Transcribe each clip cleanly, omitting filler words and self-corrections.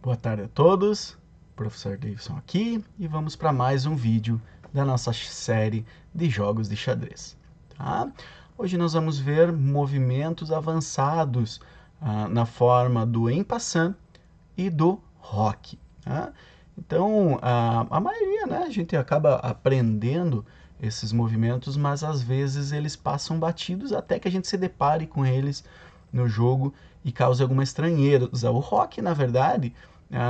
Boa tarde a todos, professor Davidson aqui e vamos para mais um vídeo da nossa série de jogos de xadrez. Tá? Hoje nós vamos ver movimentos avançados na forma do en passant e do roque. Tá? Então, a maioria, né, a gente acaba aprendendo esses movimentos, mas às vezes eles passam batidos até que a gente se depare com eles no jogo e cause alguma estranheza. O roque, na verdade,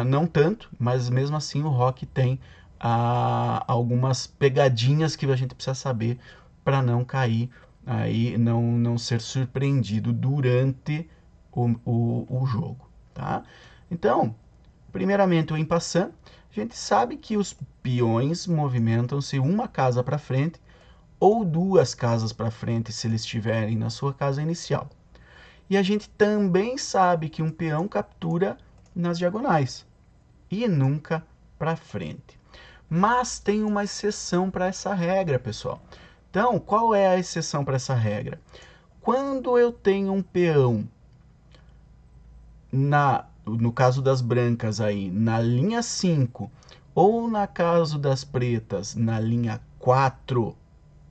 não tanto, mas mesmo assim o rock tem algumas pegadinhas que a gente precisa saber para não cair aí, não ser surpreendido durante o jogo. Tá? Então, primeiramente o en passant, a gente sabe que os peões movimentam-se uma casa para frente ou duas casas para frente se eles estiverem na sua casa inicial. E a gente também sabe que um peão captura nas diagonais e nunca para frente. Mas tem uma exceção para essa regra, pessoal. Então, qual é a exceção para essa regra? Quando eu tenho um peão no caso das brancas aí, na linha 5, ou na caso das pretas, na linha 4,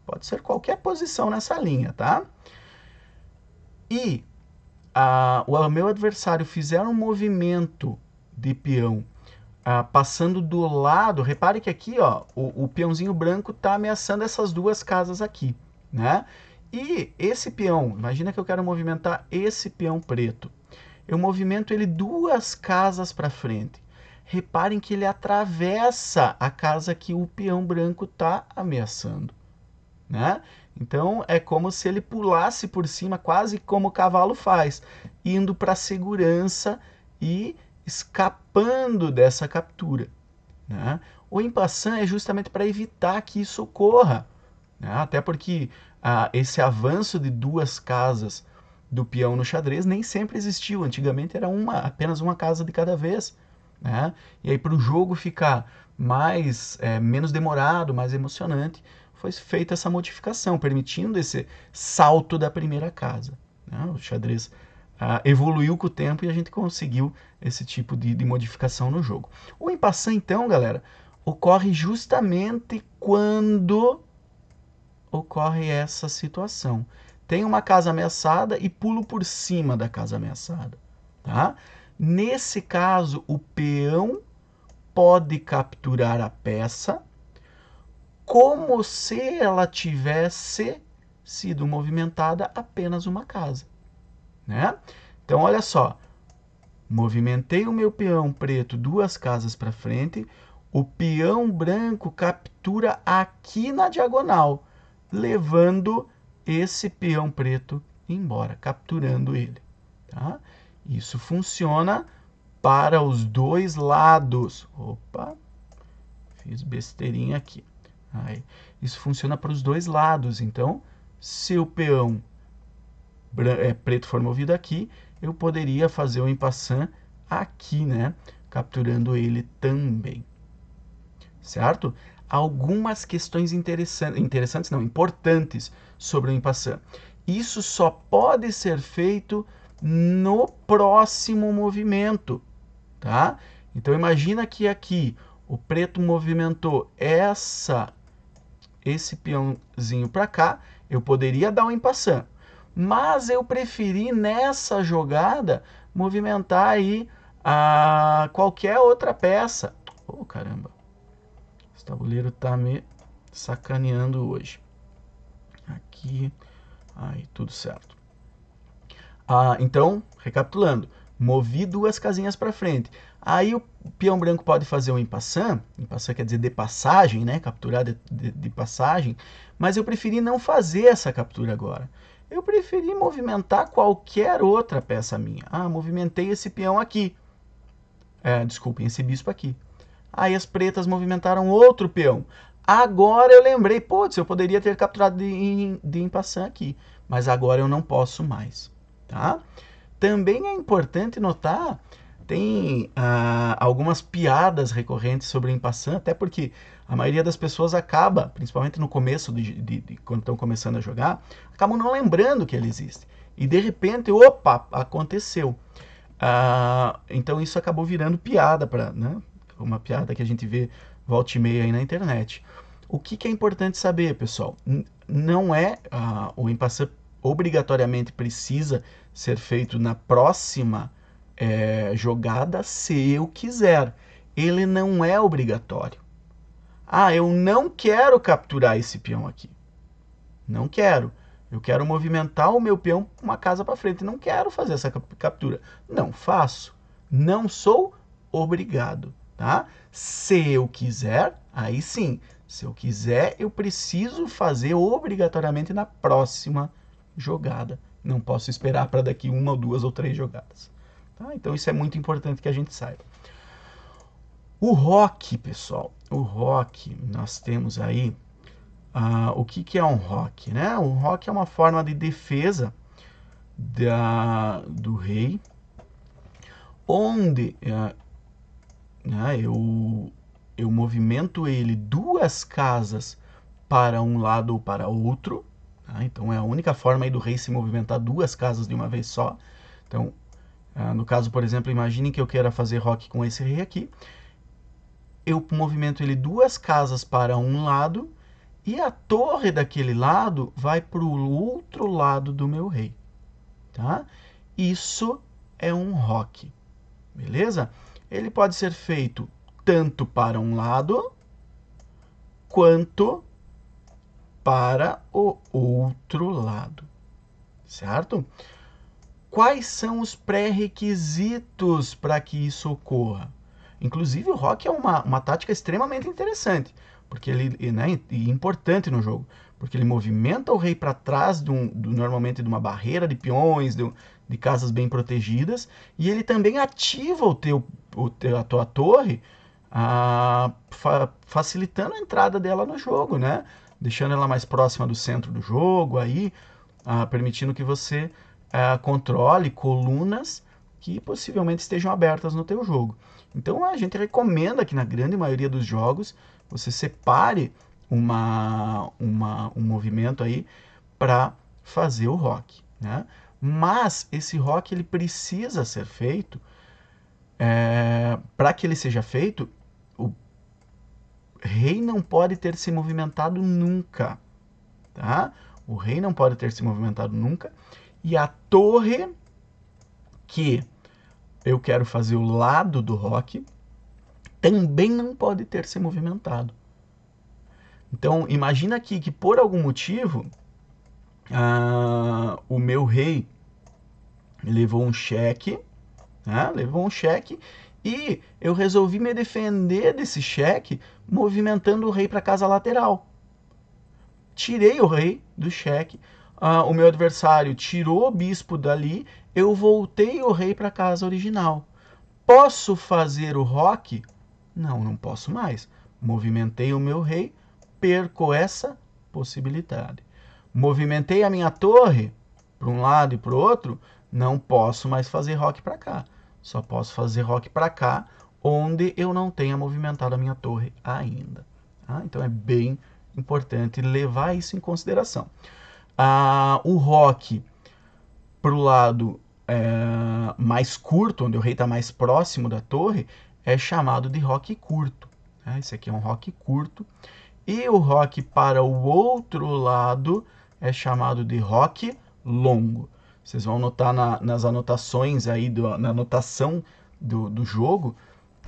pode ser qualquer posição nessa linha, tá? E o meu adversário fizer um movimento de peão passando do lado, repare que aqui ó, o peãozinho branco está ameaçando essas duas casas aqui, né? E esse peão, imagina que eu quero movimentar esse peão preto. Eu movimento ele duas casas para frente. Reparem que ele atravessa a casa que o peão branco está ameaçando, né? Então é como se ele pulasse por cima, quase como o cavalo faz, indo para a segurança e escapando dessa captura, né? O en passant é justamente para evitar que isso ocorra, né? Até porque esse avanço de duas casas do peão no xadrez nem sempre existiu. Antigamente era apenas uma casa de cada vez, né? E aí para o jogo ficar menos demorado, mais emocionante, foi feita essa modificação, permitindo esse salto da primeira casa, né? O xadrez evoluiu com o tempo e a gente conseguiu esse tipo de modificação no jogo. O en passant, então, galera, ocorre justamente quando ocorre essa situação. Tem uma casa ameaçada e pulo por cima da casa ameaçada. Tá? Nesse caso, o peão pode capturar a peça como se ela tivesse sido movimentada apenas uma casa, né? Então, olha só, movimentei o meu peão preto duas casas para frente, o peão branco captura aqui na diagonal, levando esse peão preto embora, capturando ele. Tá? Isso funciona para os dois lados. Opa, fiz besteirinha aqui. Aí, isso funciona para os dois lados. Então, se o peão preto for movido aqui, eu poderia fazer o en passant aqui, né? Capturando ele também. Certo? Algumas questões importantes sobre o en passant. Isso só pode ser feito no próximo movimento, tá? Então imagina que aqui o preto movimentou esse peãozinho para cá, eu poderia dar um en passant, mas eu preferi nessa jogada movimentar aí qualquer outra peça. Oh, caramba. Esse tabuleiro tá me sacaneando hoje. Aqui, aí, tudo certo. Então, recapitulando, movi duas casinhas para frente. Aí o peão branco pode fazer um en passant quer dizer de passagem, né? Capturar de passagem, mas eu preferi não fazer essa captura agora. Eu preferi movimentar qualquer outra peça minha. Movimentei esse peão aqui. Desculpem, esse bispo aqui. Aí as pretas movimentaram outro peão. Agora eu lembrei, putz, eu poderia ter capturado de en passant aqui, mas agora eu não posso mais. Tá? Também é importante notar, tem algumas piadas recorrentes sobre o en passant, até porque a maioria das pessoas acaba, principalmente no começo, quando estão começando a jogar, acabam não lembrando que ele existe. E de repente, opa, aconteceu. Então isso acabou virando piada, né? Uma piada que a gente vê volta e meia aí na internet. O que é importante saber, pessoal? Não é o en passant obrigatoriamente precisa ser feito na próxima jogada se eu quiser. Ele não é obrigatório. Eu não quero capturar esse peão aqui. Não quero. Eu quero movimentar o meu peão uma casa para frente. Não quero fazer essa captura. Não faço. Não sou obrigado. Tá? Se eu quiser, aí sim. Se eu quiser, eu preciso fazer obrigatoriamente na próxima jogada. Não posso esperar para daqui 1 ou 2 ou 3 jogadas. Tá? Então isso é muito importante que a gente saiba. O roque, pessoal. O roque, nós temos aí... o que é um roque? Né? O roque é uma forma de defesa do rei, onde eu movimento ele 2 casas para um lado ou para outro. Tá? Então é a única forma aí do rei se movimentar 2 casas de uma vez só. Então, no caso, por exemplo, imagine que eu queira fazer roque com esse rei aqui. Eu movimento ele 2 casas para um lado e a torre daquele lado vai para o outro lado do meu rei. Tá? Isso é um roque. Beleza? Ele pode ser feito tanto para um lado quanto para o outro lado. Certo? Quais são os pré-requisitos para que isso ocorra? Inclusive, o roque é uma tática extremamente interessante, porque ele é importante no jogo, porque ele movimenta o rei para trás normalmente de uma barreira de peões, de casas bem protegidas, e ele também ativa a tua torre, facilitando a entrada dela no jogo, né? Deixando ela mais próxima do centro do jogo, aí, permitindo que você controle colunas que possivelmente estejam abertas no teu jogo. Então a gente recomenda que na grande maioria dos jogos você separe um movimento aí para fazer o roque, né? Mas esse roque ele precisa ser feito, para que ele seja feito, o rei não pode ter se movimentado nunca, tá? O rei não pode ter se movimentado nunca, e a torre que eu quero fazer o lado do roque também não pode ter se movimentado. Então, imagina aqui que por algum motivo o meu rei levou um cheque, né? Levou um cheque e eu resolvi me defender desse cheque movimentando o rei para a casa lateral. Tirei o rei do cheque, o meu adversário tirou o bispo dali, eu voltei o rei para a casa original. Posso fazer o roque? Não, não posso mais. Movimentei o meu rei, perco essa possibilidade. Movimentei a minha torre para um lado e para o outro, não posso mais fazer roque para cá. Só posso fazer roque para cá, onde eu não tenha movimentado a minha torre ainda. Tá? Então é bem importante levar isso em consideração. O roque para o lado mais curto, onde o rei está mais próximo da torre, é chamado de roque curto. Esse aqui é um roque curto. E o roque para o outro lado é chamado de roque longo. Vocês vão notar nas anotações aí, na anotação do jogo,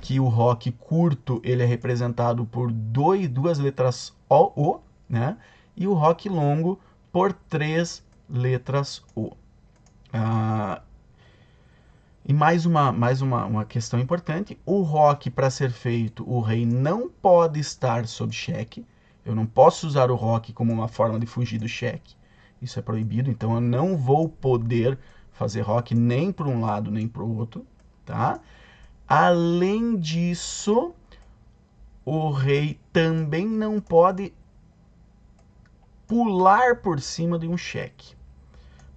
que o roque curto ele é representado por 2 letras O, né? E o roque longo por 3 letras O. E mais uma questão importante, o roque para ser feito, o rei não pode estar sob cheque. Eu não posso usar o roque como uma forma de fugir do cheque. Isso é proibido, então eu não vou poder fazer roque nem para um lado nem para o outro, tá? Além disso, o rei também não pode pular por cima de um cheque.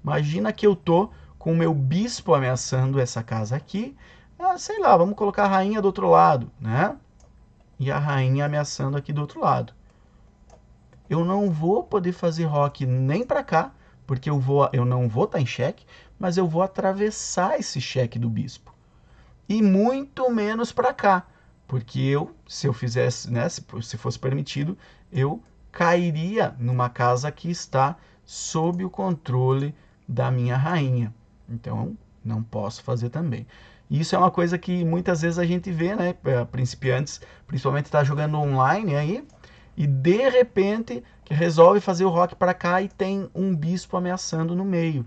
Imagina que eu tô com o meu bispo ameaçando essa casa aqui. Sei lá, vamos colocar a rainha do outro lado, né? E a rainha ameaçando aqui do outro lado. Eu não vou poder fazer roque nem para cá, porque eu não vou estar em xeque, mas eu vou atravessar esse xeque do bispo. E muito menos para cá, porque se eu fizesse, né, se fosse permitido, eu cairia numa casa que está sob o controle da minha rainha. Então, não posso fazer também. E isso é uma coisa que muitas vezes a gente vê, né, principiantes, principalmente está jogando online aí, e de repente que resolve fazer o roque para cá e tem um bispo ameaçando no meio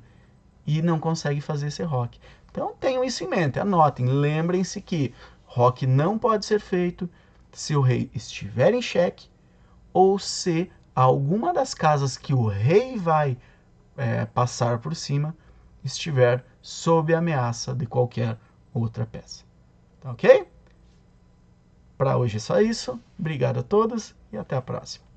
e não consegue fazer esse roque. Então tenham isso em mente, anotem, lembrem-se que roque não pode ser feito se o rei estiver em xeque ou se alguma das casas que o rei vai passar por cima estiver sob ameaça de qualquer outra peça. Tá ok? Para hoje é só isso. Obrigado a todos e até a próxima.